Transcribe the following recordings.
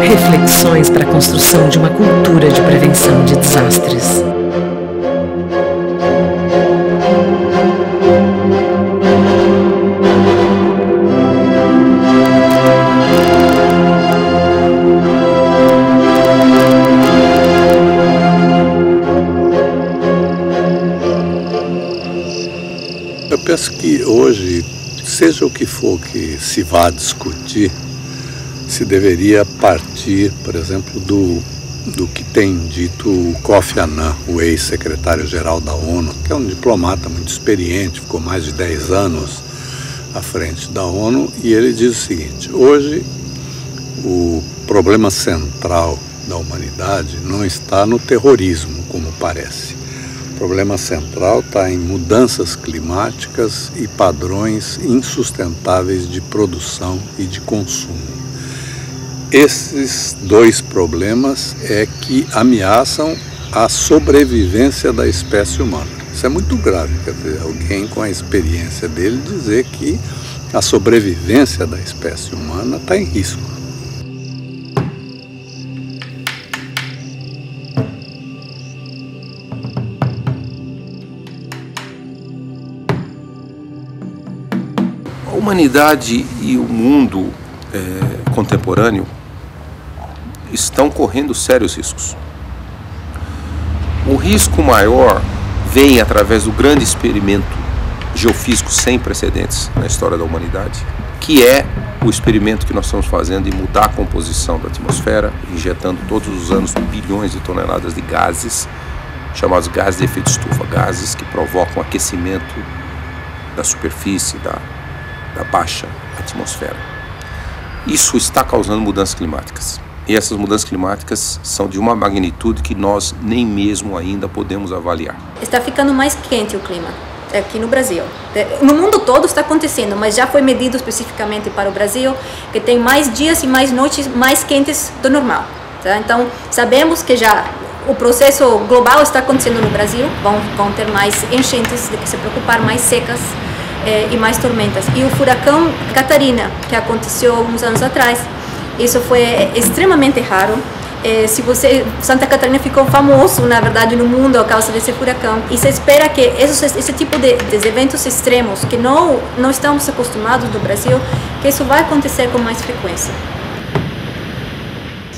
Reflexões para a construção de uma cultura de prevenção de desastres. Eu penso que hoje, seja o que for que se vá discutir, se deveria partir, por exemplo, do que tem dito o Kofi Annan, o ex-secretário-geral da ONU, que é um diplomata muito experiente, ficou mais de 10 anos à frente da ONU, e ele diz o seguinte: hoje o problema central da humanidade não está no terrorismo, como parece. O problema central está em mudanças climáticas e padrões insustentáveis de produção e de consumo. Esses dois problemas é que ameaçam a sobrevivência da espécie humana. Isso é muito grave, quer dizer, alguém com a experiência dele dizer que a sobrevivência da espécie humana está em risco. A humanidade e o mundo contemporâneo estão correndo sérios riscos. O risco maior vem através do grande experimento geofísico sem precedentes na história da humanidade, que é o experimento que nós estamos fazendo em mudar a composição da atmosfera, injetando todos os anos bilhões de toneladas de gases, chamados gases de efeito estufa, gases que provocam aquecimento da superfície, da baixa atmosfera. Isso está causando mudanças climáticas. E essas mudanças climáticas são de uma magnitude que nós nem mesmo ainda podemos avaliar. Está ficando mais quente o clima aqui no Brasil. No mundo todo está acontecendo, mas já foi medido especificamente para o Brasil, que tem mais dias e mais noites mais quentes do normal. Tá? Então, sabemos que já o processo global está acontecendo no Brasil, vão ter mais enchentes, de que se preocupar, mais secas e mais tormentas. E o furacão Catarina, que aconteceu uns anos atrás, isso foi extremamente raro. Santa Catarina ficou famoso, na verdade, no mundo por causa desse furacão. E se espera que esse tipo de eventos extremos, que não estamos acostumados no Brasil, que isso vai acontecer com mais frequência.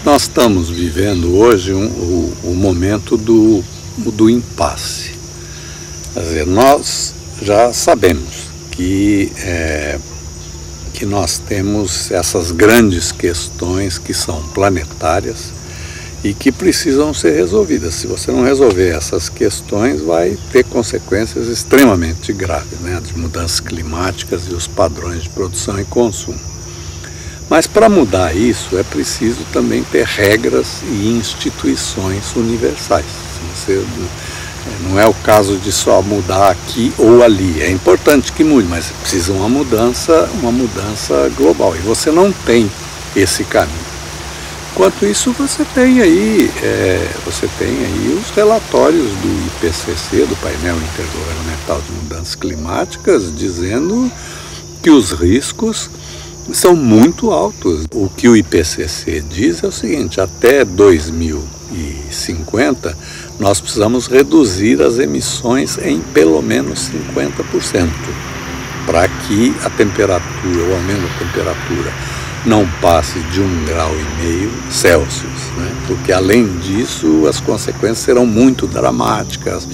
Nós estamos vivendo hoje o momento do impasse. Quer dizer, nós já sabemos que nós temos essas grandes questões que são planetárias e que precisam ser resolvidas. Se você não resolver essas questões, vai ter consequências extremamente graves, né? As mudanças climáticas e os padrões de produção e consumo. Mas para mudar isso é preciso também ter regras e instituições universais. Não é o caso de só mudar aqui ou ali. É importante que mude, mas precisa uma mudança global. E você não tem esse caminho. Enquanto isso, você tem aí os relatórios do IPCC, do Painel Intergovernamental de Mudanças Climáticas, dizendo que os riscos são muito altos. O que o IPCC diz é o seguinte: até 2050, nós precisamos reduzir as emissões em pelo menos 50%, para que o aumento da temperatura não passe de 1,5 graus Celsius, né? Porque além disso as consequências serão muito dramáticas,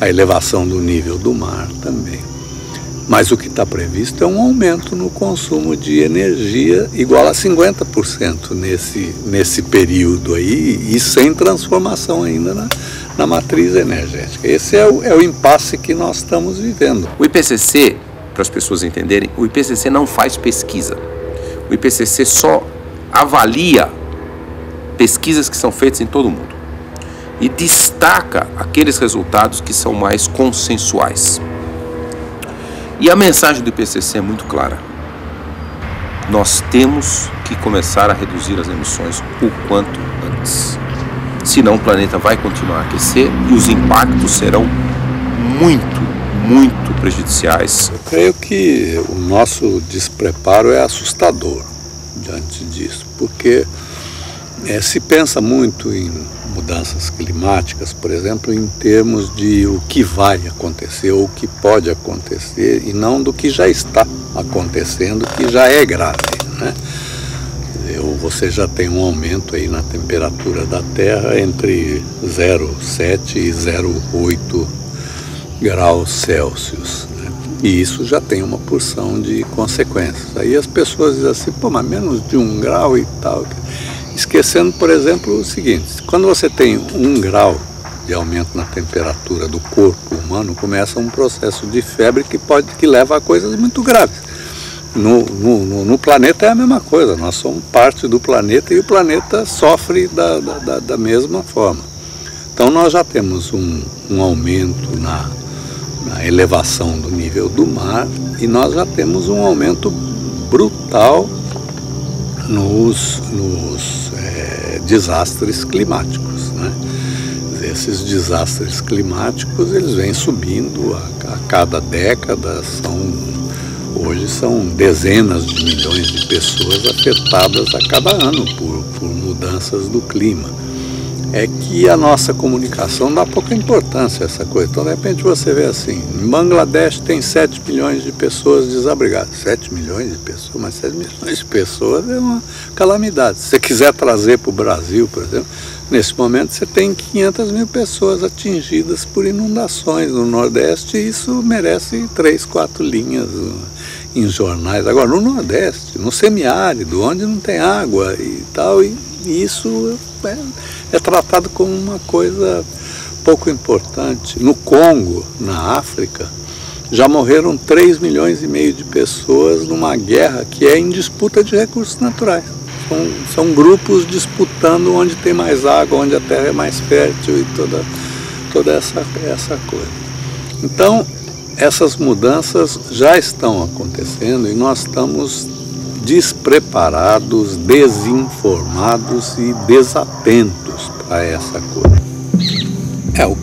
a elevação do nível do mar também. Mas o que está previsto é um aumento no consumo de energia igual a 50% nesse período aí, e sem transformação ainda na matriz energética. Esse é o impasse que nós estamos vivendo. O IPCC, para as pessoas entenderem, o IPCC não faz pesquisa. O IPCC só avalia pesquisas que são feitas em todo o mundo e destaca aqueles resultados que são mais consensuais. E a mensagem do IPCC é muito clara. Nós temos que começar a reduzir as emissões o quanto antes. Senão o planeta vai continuar a aquecer e os impactos serão muito, muito prejudiciais? Eu creio que o nosso despreparo é assustador diante disso, porque se pensa muito em mudanças climáticas, por exemplo, em termos de o que vai acontecer ou o que pode acontecer, e não do que já está acontecendo, que já é grave, né? Você já tem um aumento aí na temperatura da Terra entre 0,7 e 0,8 graus Celsius, né? E isso já tem uma porção de consequências. Aí as pessoas dizem assim, pô, mas menos de 1 grau e tal, esquecendo, por exemplo, o seguinte: quando você tem 1 grau de aumento na temperatura do corpo humano, começa um processo de febre que leva a coisas muito graves. No planeta é a mesma coisa, nós somos parte do planeta e o planeta sofre da mesma forma. Então nós já temos um aumento na elevação do nível do mar e nós já temos um aumento brutal nos desastres climáticos, né? Esses desastres climáticos eles vêm subindo a cada década, hoje são dezenas de milhões de pessoas afetadas a cada ano por mudanças do clima. É que a nossa comunicação dá pouca importância a essa coisa. Então, de repente, você vê assim, em Bangladesh tem 7 milhões de pessoas desabrigadas. 7 milhões de pessoas? Mas 7 milhões de pessoas é uma calamidade. Se você quiser trazer para o Brasil, por exemplo, nesse momento você tem 500 mil pessoas atingidas por inundações no Nordeste, e isso merece 3, 4 linhas em jornais. Agora, no Nordeste, no semiárido, onde não tem água e tal, e isso é tratado como uma coisa pouco importante. No Congo, na África, já morreram 3,5 milhões de pessoas numa guerra que é em disputa de recursos naturais. São grupos disputando onde tem mais água, onde a terra é mais fértil e toda essa coisa. Então, essas mudanças já estão acontecendo e nós estamos despreparados, desinformados e desatentos para essa coisa. O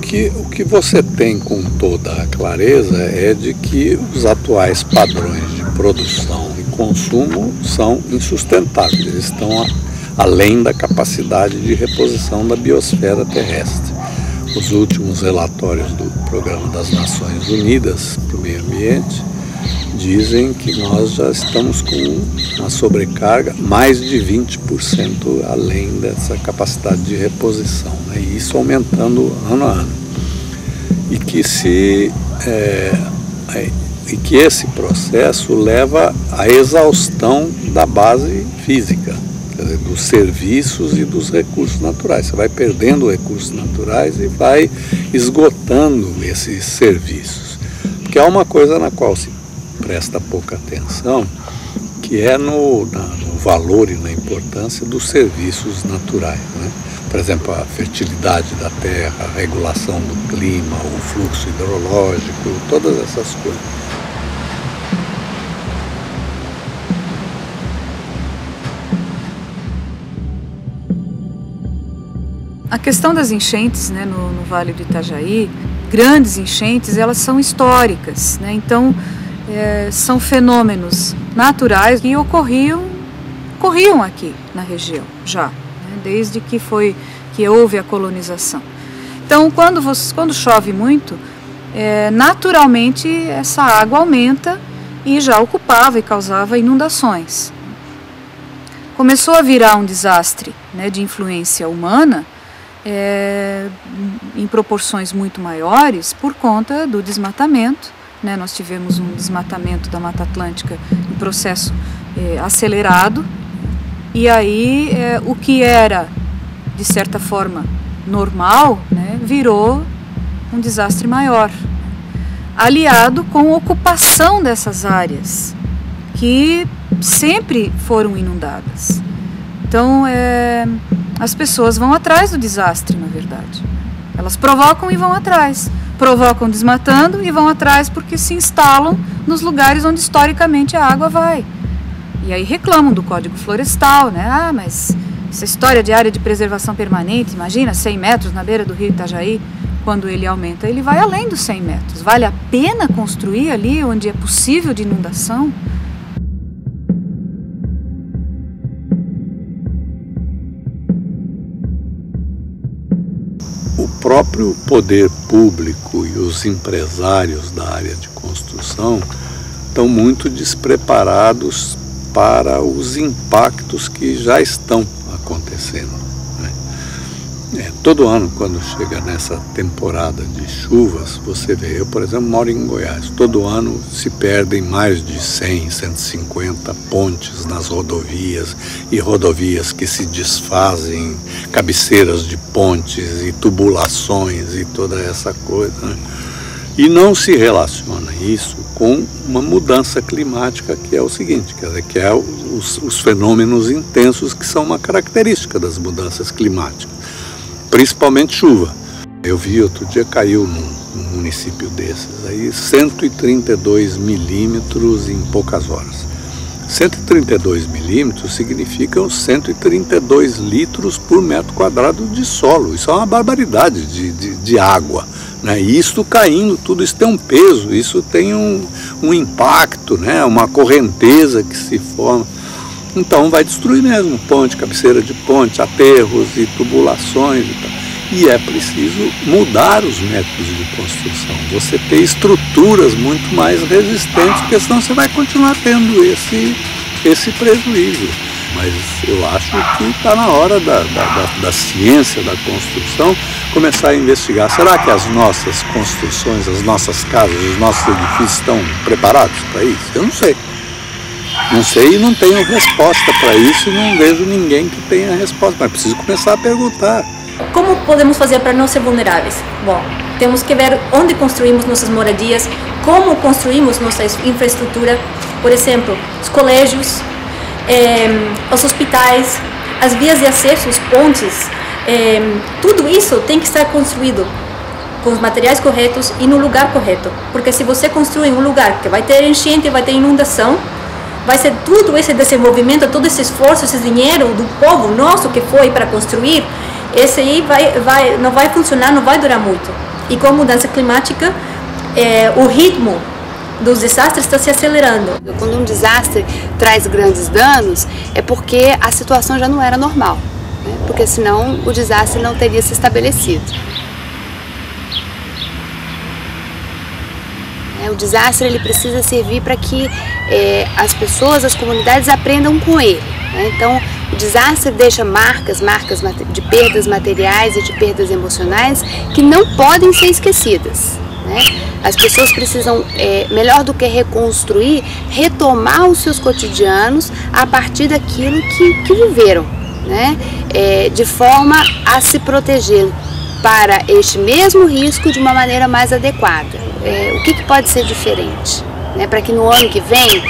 que você tem com toda a clareza é de que os atuais padrões de produção e consumo são insustentáveis, eles estão além da capacidade de reposição da biosfera terrestre. Os últimos relatórios do Programa das Nações Unidas para o Meio Ambiente dizem que nós já estamos com uma sobrecarga mais de 20% além dessa capacidade de reposição, né? E isso aumentando ano a ano. E que esse processo leva à exaustão da base física, quer dizer, dos serviços e dos recursos naturais. Você vai perdendo recursos naturais e vai esgotando esses serviços. Porque há uma coisa na qual se presta pouca atenção, que é no valor e na importância dos serviços naturais, né? Por exemplo, a fertilidade da terra, a regulação do clima, o fluxo hidrológico, todas essas coisas. A questão das enchentes, né, no Vale do Itajaí, grandes enchentes, elas são históricas, né? Então, são fenômenos naturais que ocorriam aqui na região já, né, desde que houve a colonização. Então, quando chove muito, naturalmente essa água aumenta e já ocupava e causava inundações. Começou a virar um desastre, né, de influência humana, em proporções muito maiores por conta do desmatamento, né? Nós tivemos um desmatamento da Mata Atlântica em processo acelerado, e aí o que era de certa forma normal, né, virou um desastre maior, aliado com a ocupação dessas áreas que sempre foram inundadas. Então as pessoas vão atrás do desastre, na verdade. Elas provocam e vão atrás. Provocam desmatando e vão atrás porque se instalam nos lugares onde historicamente a água vai. E aí reclamam do Código Florestal, né? Ah, mas essa história de área de preservação permanente, imagina, 100 metros na beira do rio Itajaí, quando ele aumenta, ele vai além dos 100 metros. Vale a pena construir ali onde é possível de inundação? O próprio poder público e os empresários da área de construção estão muito despreparados para os impactos que já estão acontecendo, né? Todo ano, quando chega nessa temporada de chuvas, você vê, eu, por exemplo, moro em Goiás, todo ano se perdem mais de 100, 150 pontes nas rodovias, e rodovias que se desfazem, cabeceiras de pontes e tubulações e toda essa coisa, né? E não se relaciona isso com uma mudança climática, que é o seguinte, quer dizer, que é os fenômenos intensos que são uma característica das mudanças climáticas, principalmente chuva. Eu vi outro dia, caiu num município desses aí 132 milímetros em poucas horas. 132 milímetros significam 132 litros por metro quadrado de solo. Isso é uma barbaridade de água, né? E isso caindo, tudo isso tem um peso, isso tem um impacto, né? Uma correnteza que se forma. Então vai destruir mesmo ponte, cabeceira de ponte, aterros e tubulações e tal. E é preciso mudar os métodos de construção, você ter estruturas muito mais resistentes, porque senão você vai continuar tendo esse prejuízo. Mas eu acho que está na hora da ciência da construção começar a investigar. Será que as nossas construções, as nossas casas, os nossos edifícios estão preparados para isso? Eu não sei. Não sei e não tenho resposta para isso e não vejo ninguém que tenha resposta, mas preciso começar a perguntar. Como podemos fazer para não ser vulneráveis? Bom, temos que ver onde construímos nossas moradias, como construímos nossa infraestrutura, por exemplo, os colégios, os hospitais, as vias de acesso, os pontes, tudo isso tem que estar construído com os materiais corretos e no lugar correto, porque se você construir em um lugar que vai ter enchente, vai ter inundação, vai ser tudo esse desenvolvimento, todo esse esforço, esse dinheiro do povo nosso que foi para construir, esse aí não vai funcionar, não vai durar muito. E com a mudança climática, o ritmo dos desastres está se acelerando. Quando um desastre traz grandes danos, é porque a situação já não era normal, né? Porque senão o desastre não teria se estabelecido. O desastre ele precisa servir para que as pessoas, as comunidades aprendam com ele, né? Então, o desastre deixa marcas de perdas materiais e de perdas emocionais que não podem ser esquecidas, né? As pessoas precisam, melhor do que reconstruir, retomar os seus cotidianos a partir daquilo que viveram, né? De forma a se proteger para este mesmo risco de uma maneira mais adequada. O que pode ser diferente? Né, para que no ano que vem,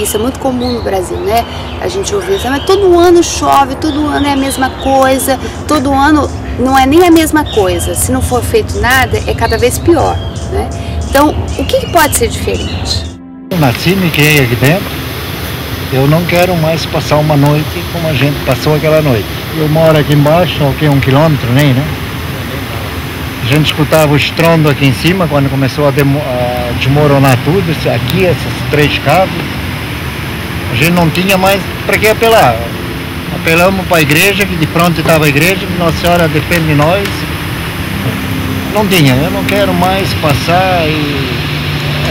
isso é muito comum no Brasil, né? A gente ouve isso, mas todo ano chove, todo ano é a mesma coisa, todo ano não é nem a mesma coisa. Se não for feito nada, é cada vez pior, né? Então, o que pode ser diferente? Eu nasci, me criei aqui dentro, eu não quero mais passar uma noite como a gente passou aquela noite. Eu moro aqui embaixo, aqui 1 quilômetro, nem, né? A gente escutava o estrondo aqui em cima, quando começou a desmoronar tudo, aqui, essas 3 casas. A gente não tinha mais para que apelar. Apelamos para a igreja, que de pronto estava a igreja, que Nossa Senhora depende de nós. Não tinha, eu não quero mais passar e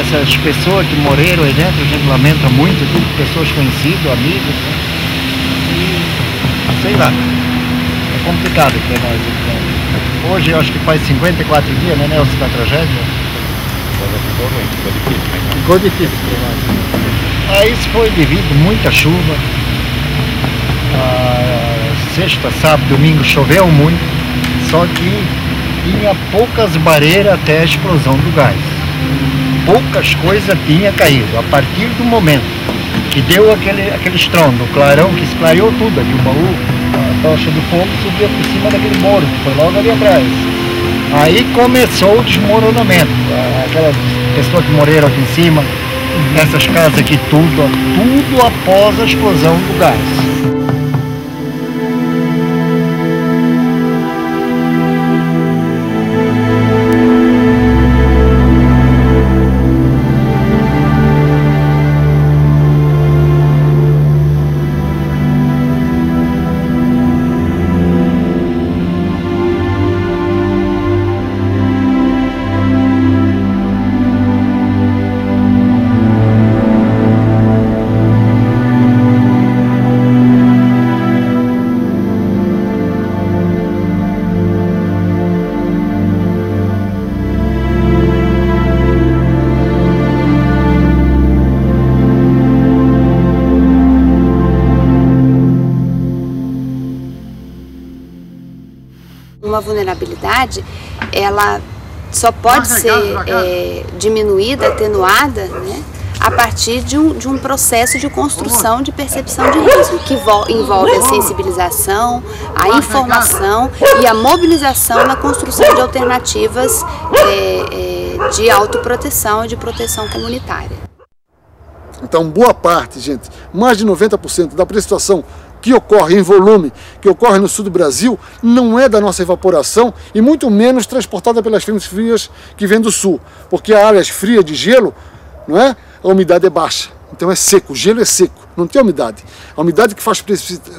essas pessoas que morreram aí dentro, a gente lamenta muito, tudo pessoas conhecidas, amigos, né? E, sei lá, é complicado para nós. Então. Hoje eu acho que faz 54 dias, né, Nelson, da tragédia? Ficou difícil para nós. Isso foi devido a muita chuva. Sexta, sábado, domingo choveu muito, só que tinha poucas barreiras até a explosão do gás. Poucas coisas tinha caído. A partir do momento que deu aquele estrondo, o clarão que esclareou tudo ali, o baú, a tocha de fogo subia por cima daquele muro, que foi logo ali atrás. Aí começou o desmoronamento. Aquelas pessoas que morreram aqui em cima, essas casas aqui, tudo após a explosão do gás. uma vulnerabilidade, ela só pode ser diminuída, atenuada, né, a partir de um processo de construção de percepção de risco, que envolve a sensibilização, a informação e a mobilização na construção de alternativas de autoproteção e de proteção comunitária. Então, boa parte, gente, mais de 90% da precipitação que ocorre em volume, que ocorre no sul do Brasil, não é da nossa evaporação e muito menos transportada pelas frentes frias que vêm do sul, porque a áreas frias de gelo, não é? A umidade é baixa, então é seco, o gelo é seco, não tem umidade. A umidade que faz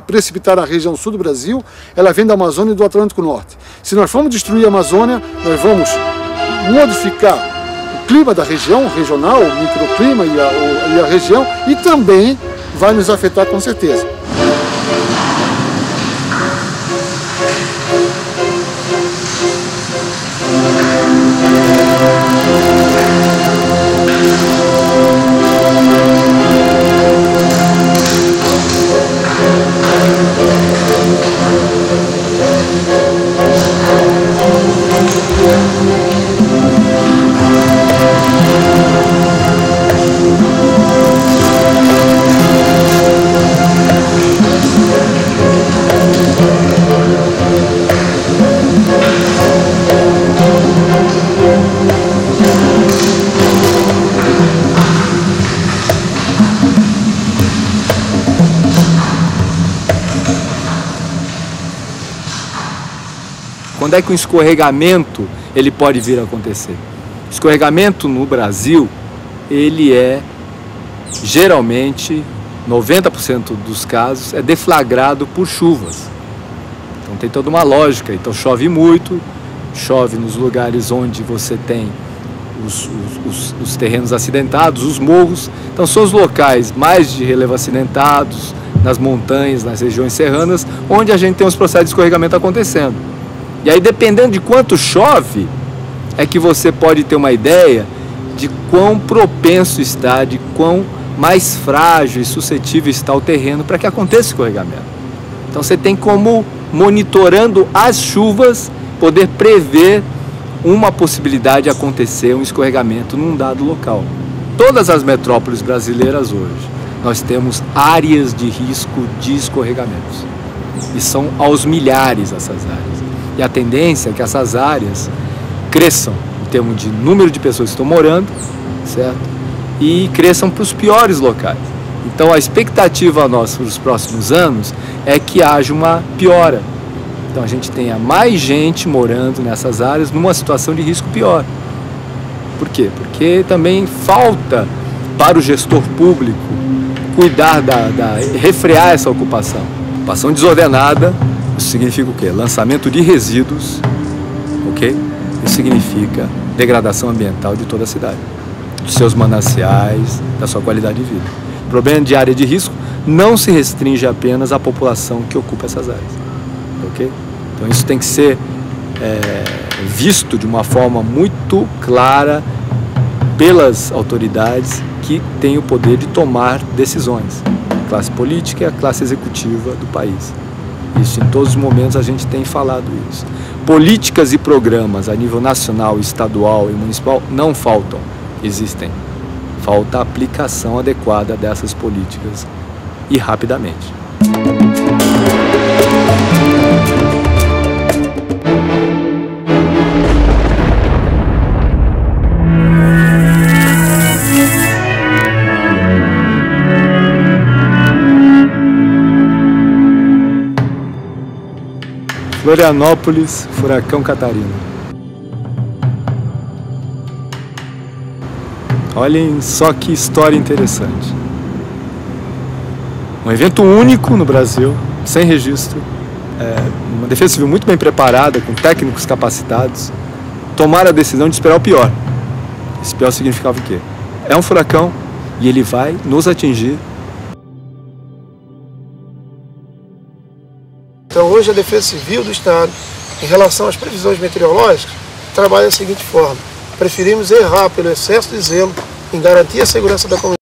precipitar a região sul do Brasil, ela vem da Amazônia e do Atlântico Norte. Se nós formos destruir a Amazônia, nós vamos modificar o clima da região, regional, o microclima e a região, e também vai nos afetar com certeza. Quando é que um escorregamento ele pode vir a acontecer? O escorregamento no Brasil, ele é geralmente, 90% dos casos, é deflagrado por chuvas. Então tem toda uma lógica. Então chove muito, chove nos lugares onde você tem os terrenos acidentados, os morros. Então são os locais mais de relevo acidentados, nas montanhas, nas regiões serranas, onde a gente tem os processos de escorregamento acontecendo. E aí, dependendo de quanto chove, é que você pode ter uma ideia de quão propenso está, de quão mais frágil e suscetível está o terreno para que aconteça escorregamento. Então você tem como, monitorando as chuvas, poder prever uma possibilidade de acontecer um escorregamento num dado local. Todas as metrópoles brasileiras hoje, nós temos áreas de risco de escorregamentos. E são aos milhares essas áreas. E a tendência é que essas áreas cresçam em termos de número de pessoas que estão morando, certo? E cresçam para os piores locais. Então a expectativa nossa para os próximos anos é que haja uma piora. Então a gente tenha mais gente morando nessas áreas numa situação de risco pior. Por quê? Porque também falta para o gestor público cuidar refrear essa ocupação. Ocupação desordenada, isso significa o quê? Lançamento de resíduos, ok? Isso significa degradação ambiental de toda a cidade, dos seus mananciais, da sua qualidade de vida. O problema de área de risco não se restringe apenas à população que ocupa essas áreas, ok? Então isso tem que ser visto de uma forma muito clara pelas autoridades que têm o poder de tomar decisões, a classe política e a classe executiva do país. Isso, em todos os momentos a gente tem falado isso. Políticas e programas a nível nacional, estadual e municipal não faltam, existem. Falta a aplicação adequada dessas políticas e rapidamente. Florianópolis, furacão Catarina. Olhem só que história interessante. Um evento único no Brasil, sem registro, uma defesa civil muito bem preparada, com técnicos capacitados, tomaram a decisão de esperar o pior. Esse pior significava o quê? É um furacão e ele vai nos atingir. Então hoje a Defesa Civil do Estado, em relação às previsões meteorológicas, trabalha da seguinte forma: preferimos errar pelo excesso de zelo em garantir a segurança da comunidade.